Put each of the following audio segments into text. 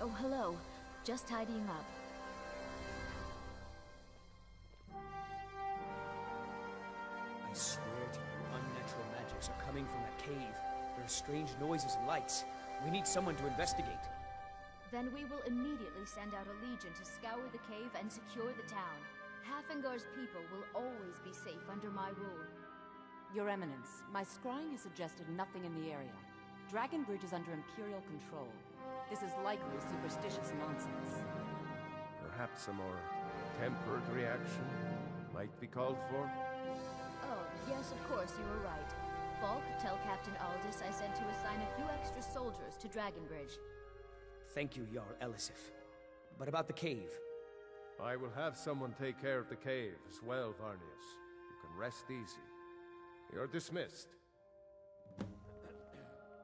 Oh, hello. Just tidying up. I swear to you, unnatural magics are coming from that cave. There are strange noises and lights. We need someone to investigate. Then we will immediately send out a legion to scour the cave and secure the town. Haafingar's people will always be safe under my rule. Your Eminence, my scrying has suggested nothing in the area. Dragon Bridge is under Imperial control. This is likely superstitious nonsense. Perhaps a more tempered reaction might be called for? Oh, yes, of course, you were right. Folk, tell Captain Aldous I said to assign a few extra soldiers to Dragon Bridge. Thank you, Jarl Elisif. But about the cave? I will have someone take care of the cave as well, Varnius. You can rest easy. You're dismissed.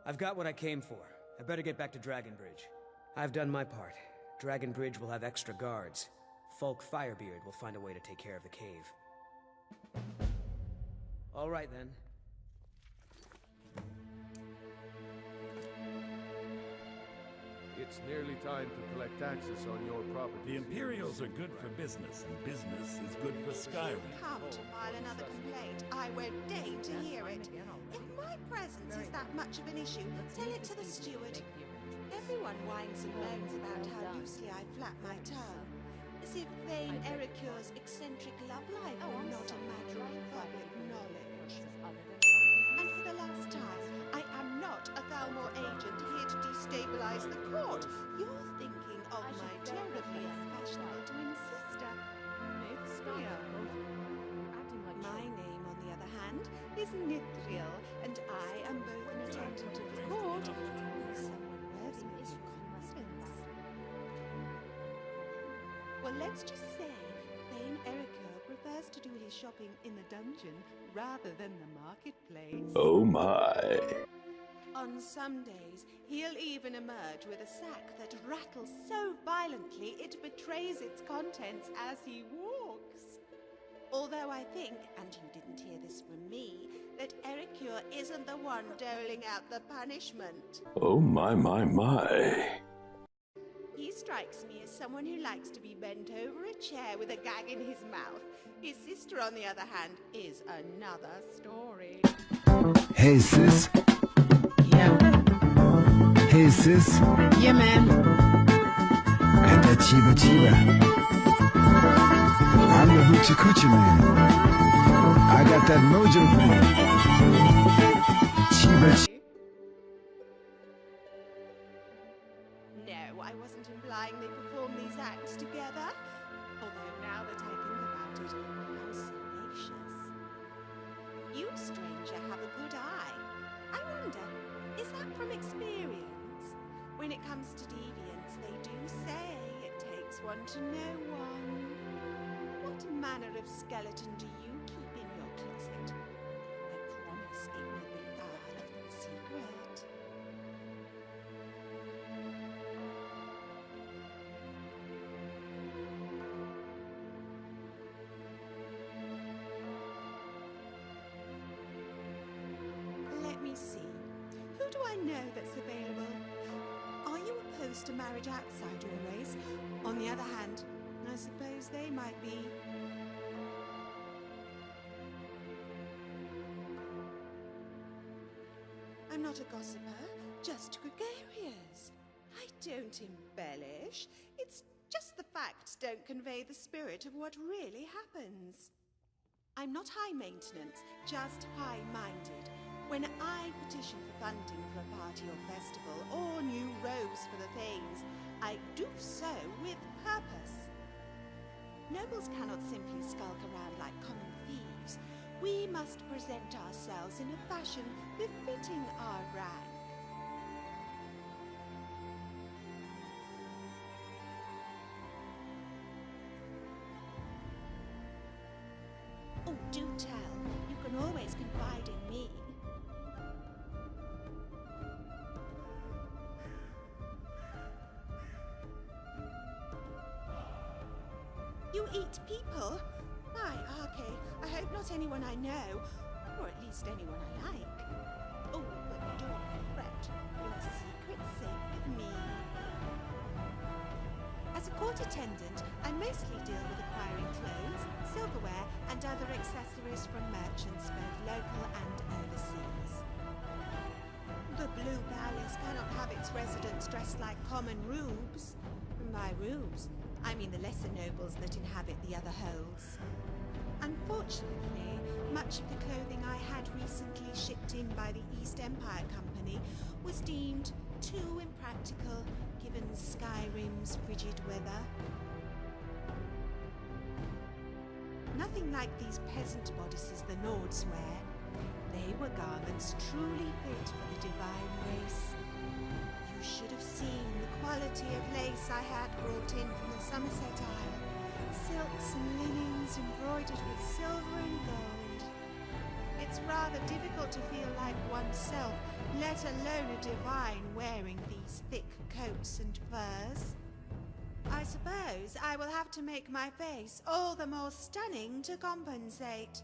I've got what I came for. I better get back to Dragon Bridge. I've done my part. Dragon Bridge will have extra guards. Folk Firebeard will find a way to take care of the cave. All right, then. It's nearly time to collect taxes on your property. The Imperials are good for business, and business is good for Skyrim. Come to file another complaint. I won't deign to hear it. If my presence is that much of an issue, tell it to the steward. Everyone whines and moans about how loosely I flap my tongue, as if Thane Erikur's eccentric love life were not a matter of public knowledge. And for the last time, I am not a Thalmor agent here to destabilize the court. You're thinking of my terribly fashionable twin sister, Nythriel. My name, on the other hand, is Nythriel, and I am both an attendant of the court and someone worthy of your confidence. Well, let's just say Thane Erikur prefers to do his shopping in the dungeon rather than the marketplace. Oh my. On some days, he'll even emerge with a sack that rattles so violently it betrays its contents as he walks. Although I think, and you didn't hear this from me, that Erikur isn't the one doling out the punishment. Oh my. He strikes me as someone who likes to be bent over a chair with a gag in his mouth. His sister, on the other hand, is another story. Hey, sis. Yeah. Hey, sis. Yeah, man. Got that chiba. I'm the hoochie coochie man. I got that mojo thing. Chiba. No, I wasn't implying they perform these acts together. Although now that I think about it, how salacious. You, stranger, have a good eye. I wonder, is that from experience? When it comes to deviance, they do say it takes one to know one. What manner of skeleton do you keep in your closet? I promise it will be our little secret. Let me see. Who do I know that's available? Are you opposed to marriage outside your race? On the other hand, I suppose they might be. I'm not a gossiper, just gregarious. I don't embellish. It's just the facts don't convey the spirit of what really happens. I'm not high maintenance, just high-minded. When I petition for funding for a party or festival, or new robes for the Thanes, I do so with purpose. Nobles cannot simply skulk around like common thieves. We must present ourselves in a fashion befitting our rank. Oh, do tell. You can always confide in me. You eat people? My Arche, I hope not anyone I know, or at least anyone I like. Oh, but don't fret. Your secret's safe with me. court attendant, I mostly deal with acquiring clothes, silverware, and other accessories from merchants, both local and overseas. The Blue Palace cannot have its residents dressed like common rubes. And by rubes, I mean the lesser nobles that inhabit the other holds. Unfortunately, much of the clothing I had recently shipped in by the East Empire Company was deemed too impractical given Skyrim's frigid weather. Nothing like these peasant bodices the Nords wear. They were garments truly fit for the divine race. You should have seen the quality of lace I had brought in from the Somerset Isle. Silks and linens embroidered with silver and gold. It's rather difficult to feel like oneself, let alone a divine wearing these thick coats and furs. I suppose I will have to make my face all the more stunning to compensate.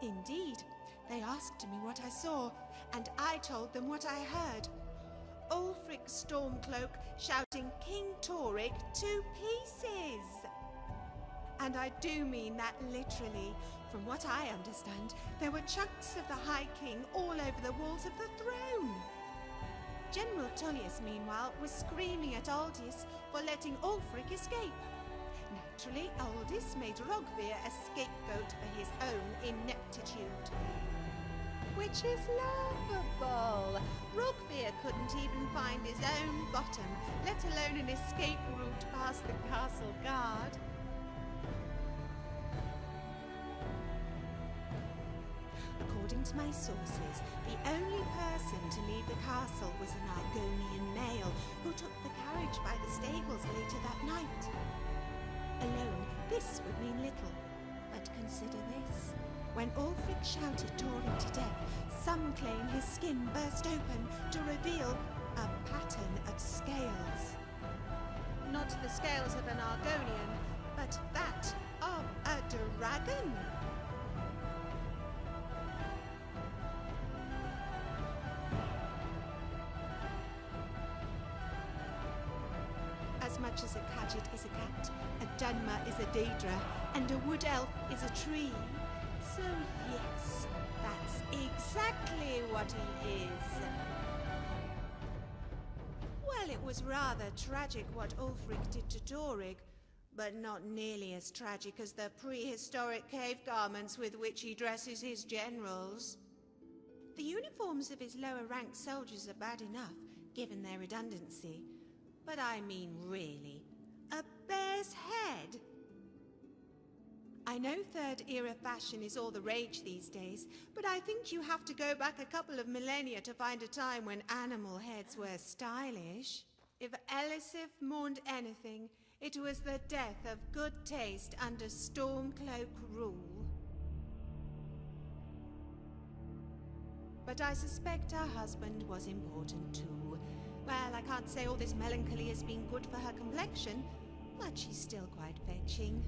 Indeed, they asked me what I saw, and I told them what I heard. Ulfric Stormcloak shouting King Torrig to pieces! And I do mean that literally. From what I understand, there were chunks of the High King all over the walls of the throne. General Tullius, meanwhile, was screaming at Aldous for letting Ulfric escape. Naturally, Aldous made Rogvir a scapegoat for his own ineptitude. Which is laughable. Rogvir couldn't even find his own bottom, let alone an escape route past the castle guard. According to my sources, the only person to leave the castle was an Argonian male who took the carriage by the stables later that night. Alone, this would mean little, but consider this. When Ulfric shouted Torrig to death, some claim his skin burst open to reveal a pattern of scales. Not the scales of an Argonian, but that of a dragon. As much as a Khajiit is a cat, a Dunmer is a Daedra, and a wood elf is a tree. So yes, that's exactly what he is. Well, it was rather tragic what Ulfric did to Torrig, but not nearly as tragic as the prehistoric cave garments with which he dresses his generals. The uniforms of his lower-ranked soldiers are bad enough, given their redundancy. But I mean really, a bear's head? I know third-era fashion is all the rage these days, but I think you have to go back a couple of millennia to find a time when animal heads were stylish. If Elisif mourned anything, it was the death of good taste under Stormcloak rule. But I suspect her husband was important too. Well, I can't say all this melancholy has been good for her complexion, but she's still quite fetching.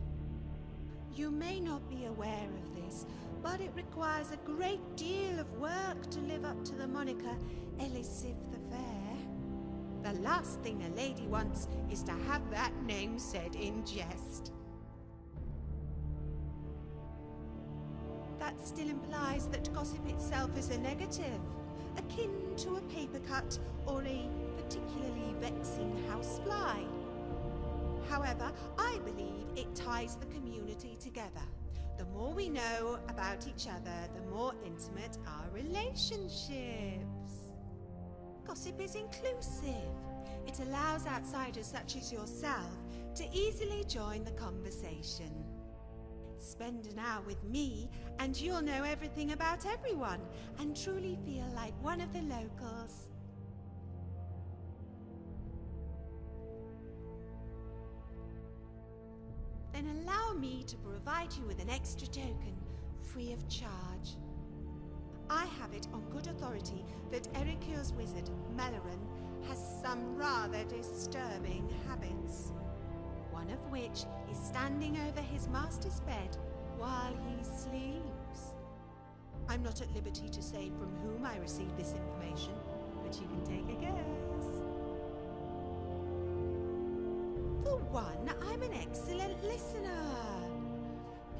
You may not be aware of this, but it requires a great deal of work to live up to the moniker Elisif the Fair. The last thing a lady wants is to have that name said in jest. That still implies that gossip itself is a negative, akin to a paper cut or a particularly vexing housefly. However, I believe it ties the community together. The more we know about each other, the more intimate our relationships. Gossip is inclusive. It allows outsiders such as yourself to easily join the conversation. Spend an hour with me, and you'll know everything about everyone, and truly feel like one of the locals. Then allow me to provide you with an extra token, free of charge. I have it on good authority that Erikur's wizard, Meleran, has some rather disturbing habits. One of which is standing over his master's bed while he sleeps. I'm not at liberty to say from whom I received this information, but you can take a guess. For one, I'm an excellent listener.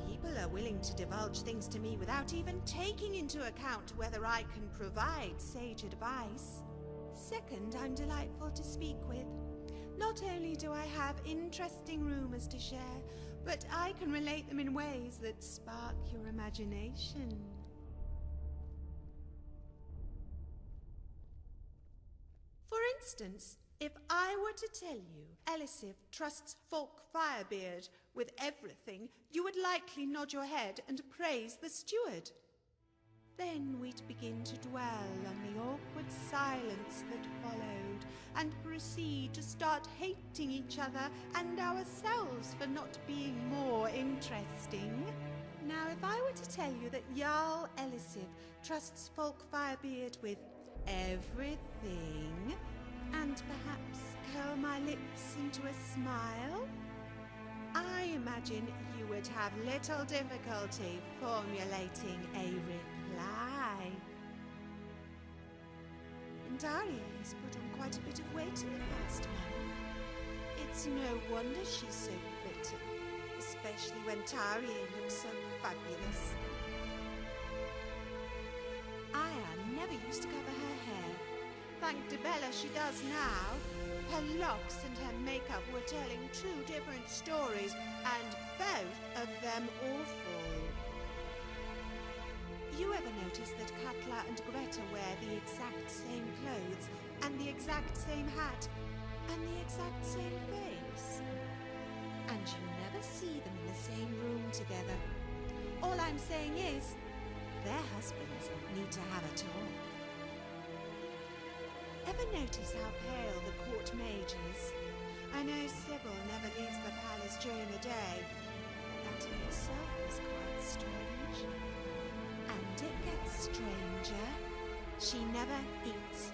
People are willing to divulge things to me without even taking into account whether I can provide sage advice. Second, I'm delightful to speak with. Not only do I have interesting rumors to share, but I can relate them in ways that spark your imagination. For instance, if I were to tell you Elisif trusts Folk Firebeard with everything, you would likely nod your head and praise the steward. Then we'd begin to dwell on the awkward silence that followed, and proceed to start hating each other and ourselves for not being more interesting. Now, if I were to tell you that Jarl Elisif trusts Folk Firebeard with everything, and perhaps curl my lips into a smile, I imagine you would have little difficulty formulating a reply. And Ari has put on quite a bit of weight in the past month. It's no wonder she's so bitter, especially when Tari looks so fabulous. Aya never used to cover her hair. Thank Debella she does now. Her locks and her makeup were telling two different stories, and both of them awful. You ever notice that Katla and Greta wear the exact same clothes, and the exact same hat, and the exact same face? And you never see them in the same room together. All I'm saying is, their husbands need to have a talk. Ever notice how pale the court mage is? I know Sybil never leaves the palace during the day. That in itself is quite strange. And it gets stranger. She never eats.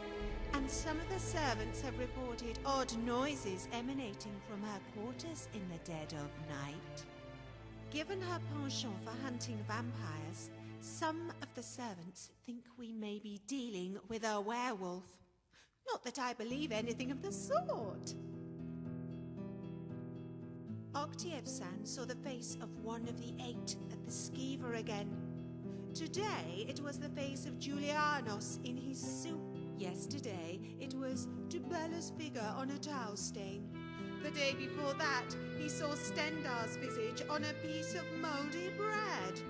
And some of the servants have reported odd noises emanating from her quarters in the dead of night. Given her penchant for hunting vampires, some of the servants think we may be dealing with a werewolf. Not that I believe anything of the sort. Oktiev-san saw the face of one of the 8 at the Skiver again. Today it was the face of Julianos in his suit. Yesterday it was Dubella's figure on a towel stain. The day before that he saw Stendar's visage on a piece of mouldy bread.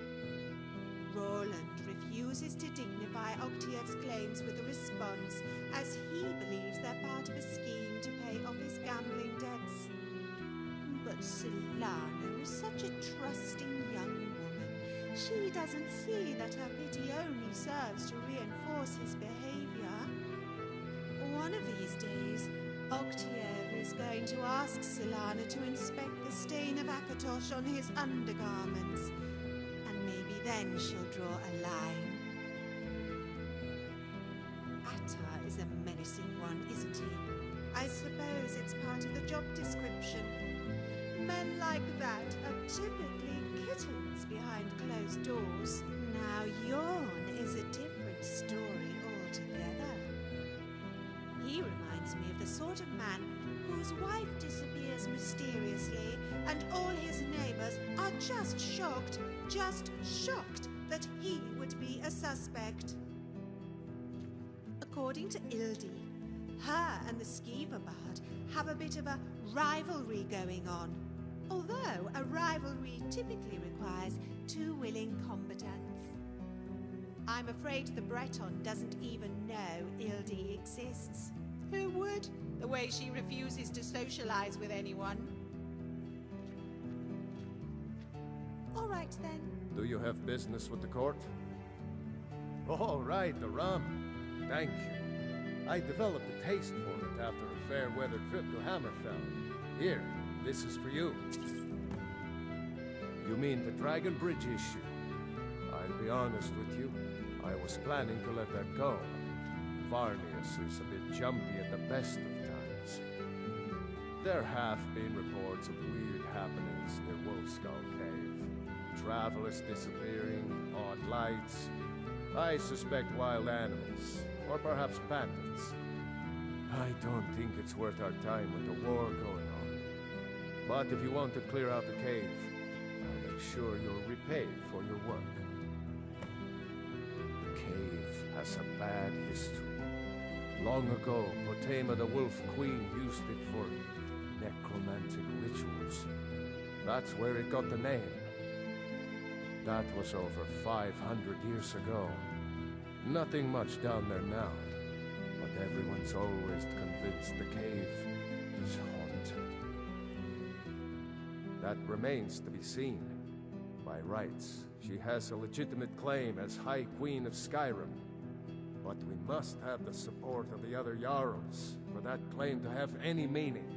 Roland refuses to dignify Oktiev's claims with a response, as he believes they're part of a scheme to pay off his gambling debts. But Silana is such a trusting young woman. She doesn't see that her pity only serves to reinforce his behavior. One of these days, Oktiev is going to ask Silana to inspect the stain of Akatosh on his undergarments. Then she'll draw a line. Atta is a menacing one, isn't he? I suppose it's part of the job description. Men like that are typically kittens behind closed doors. Now Yorn is a different story altogether. He reminds me of the sort of man whose wife disappears mysteriously, and all his neighbors are just shocked that he would be a suspect. According to Ildi, her and the Skiver Bard have a bit of a rivalry going on, although a rivalry typically requires 2 willing combatants. I'm afraid the Breton doesn't even know Ildi exists. Who would? The way she refuses to socialize with anyone. All right then. Do you have business with the court? Oh, right, the rum. Thank you. I developed a taste for it after a fair-weather trip to Hammerfell. Here, this is for you. You mean the Dragon Bridge issue? I'll be honest with you. I was planning to let that go. Varnius is a bit jumpy at the best of times. There have been reports of weird happenings near Wolfskull Cave. Travelers disappearing, odd lights. I suspect wild animals, or perhaps bandits. I don't think it's worth our time with the war going on. But if you want to clear out the cave, I'll make sure you're repaid for your work. The cave has a bad history. Long ago, Potema the Wolf Queen used it for necromantic rituals. That's where it got the name. That was over 500 years ago. Nothing much down there now, but everyone's always convinced the cave is haunted. That remains to be seen. By rights, she has a legitimate claim as High Queen of Skyrim. But we must have the support of the other Jarls for that claim to have any meaning.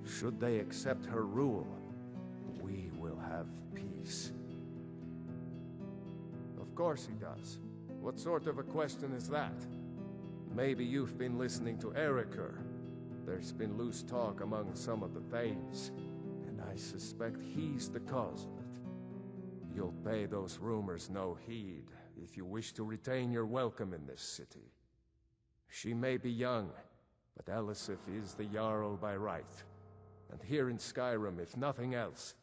Should they accept her rule, we will have peace. Of course he does. What sort of a question is that? Maybe you've been listening to Erikur. There's been loose talk among some of the Thanes, and I suspect he's the cause of it. You'll pay those rumors no heed if you wish to retain your welcome in this city. She may be young, but Elisif is the Jarl by right. And here in Skyrim, if nothing else,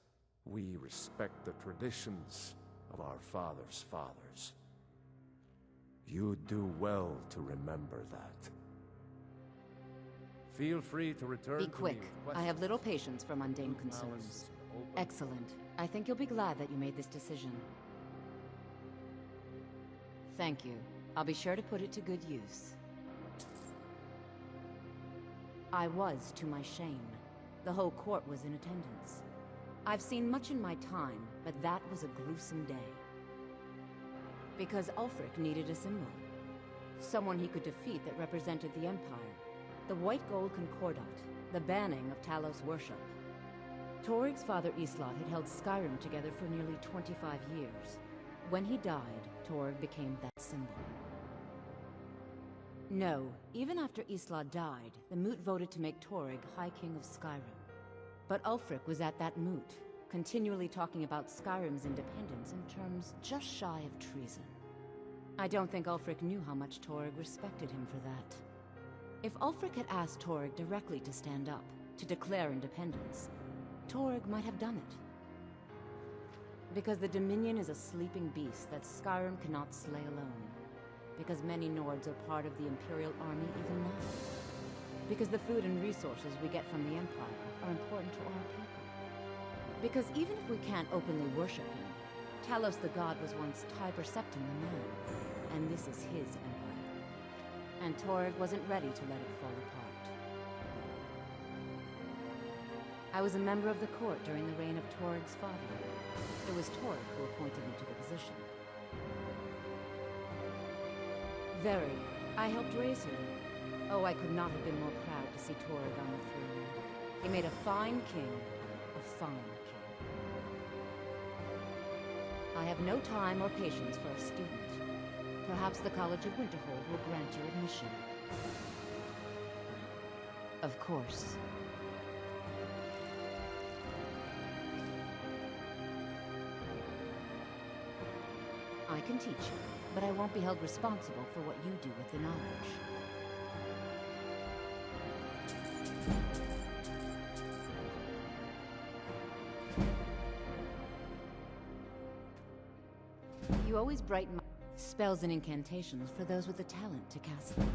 we respect the traditions of our fathers' fathers. You do well to remember that. Feel free to return Be to me quick. with I questions. have little patience for mundane concerns. Excellent. I think you'll be glad that you made this decision. Thank you. I'll be sure to put it to good use. I was to my shame. The whole court was in attendance. I've seen much in my time, but that was a gruesome day. Because Ulfric needed a symbol. Someone he could defeat that represented the Empire. The White Gold Concordat, the banning of Talos worship. Toryg's father Islot had held Skyrim together for nearly 25 years. When he died, Toryg became that symbol. No, even after Islot died, the Moot voted to make Toryg High King of Skyrim. But Ulfric was at that Moot, continually talking about Skyrim's independence in terms just shy of treason. I don't think Ulfric knew how much Toryg respected him for that. If Ulfric had asked Toryg directly to stand up, to declare independence, Toryg might have done it. Because the Dominion is a sleeping beast that Skyrim cannot slay alone. Because many Nords are part of the Imperial Army even now. Because the food and resources we get from the Empire are important to our people. Because even if we can't openly worship him, Talos the God was once Tiber Septim the man, and this is his empire. And Toryg wasn't ready to let it fall apart. I was a member of the court during the reign of Toryg's father. It was Toryg who appointed me to the position. Very. I helped raise him. Oh, I could not have been more proud to see Toryg on the throne. He made a fine king, a fine king. I have no time or patience for a student. Perhaps the College of Winterhold will grant you admission. Of course. I can teach you, but I won't be held responsible for what you do with the knowledge. You always brighten my spells and incantations for those with the talent to cast them.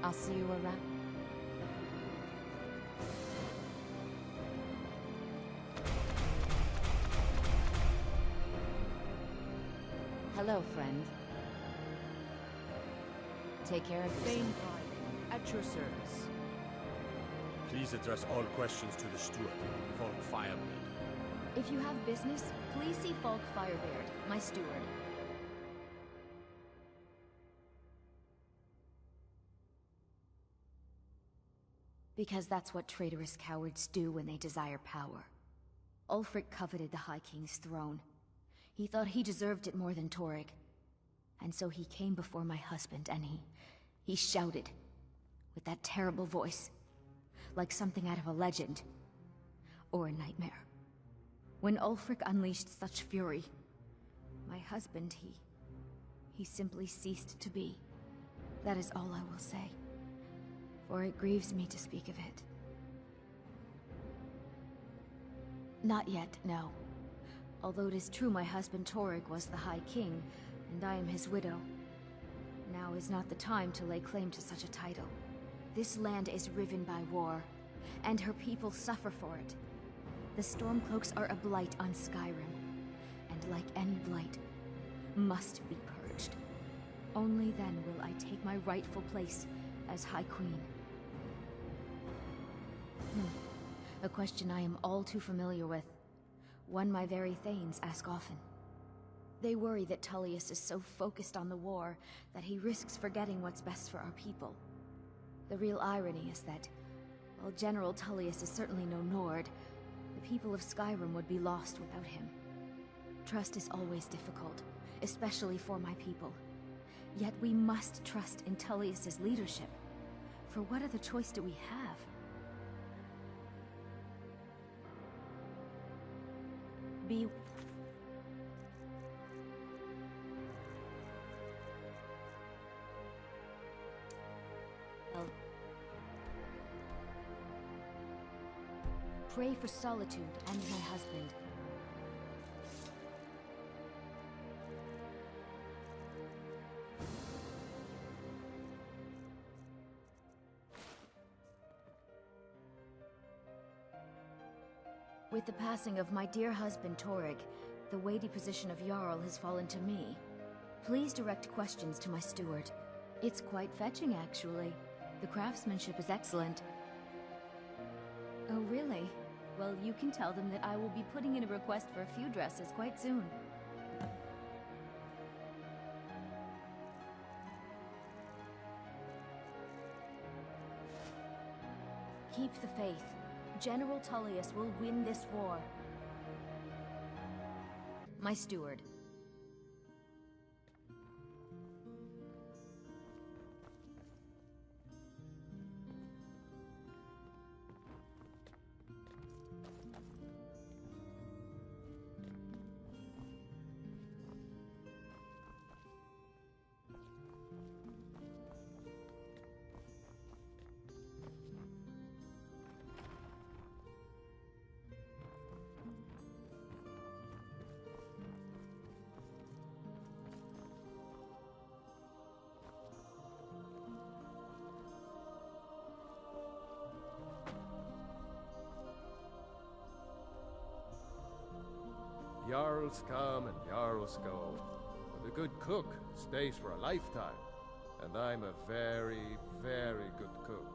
I'll see you around. Hello, friend. Take care of yourself. At your service. Please address all questions to the steward, Folk Firebeard. If you have business, please see Folk Firebeard, my steward. Because that's what traitorous cowards do when they desire power. Ulfric coveted the High King's throne. He thought he deserved it more than Torrig. And so he came before my husband and he shouted. With that terrible voice. Like something out of a legend. Or a nightmare. When Ulfric unleashed such fury, my husband, he simply ceased to be. That is all I will say. For it grieves me to speak of it. Not yet, no. Although it is true my husband Torrig was the High King, and I am his widow. Now is not the time to lay claim to such a title. This land is riven by war, and her people suffer for it. The Stormcloaks are a blight on Skyrim, and like any blight, must be purged. Only then will I take my rightful place as High Queen. A question I am all too familiar with. One my very thanes ask often. They worry that Tullius is so focused on the war that he risks forgetting what's best for our people. The real irony is that, while General Tullius is certainly no Nord, the people of Skyrim would be lost without him. Trust is always difficult, especially for my people. Yet we must trust in Tullius's leadership. For what other choice do we have? Be... Pray for solitude and my husband. With the passing of my dear husband Torrig, the weighty position of Jarl has fallen to me. Please direct questions to my steward. It's quite fetching, actually. The craftsmanship is excellent. Oh, really? Well, you can tell them that I will be putting in a request for a few dresses quite soon. Keep the faith. General Tullius will win this war. My steward. Jarls come and Jarls go, but a good cook stays for a lifetime, and I'm a very, very good cook.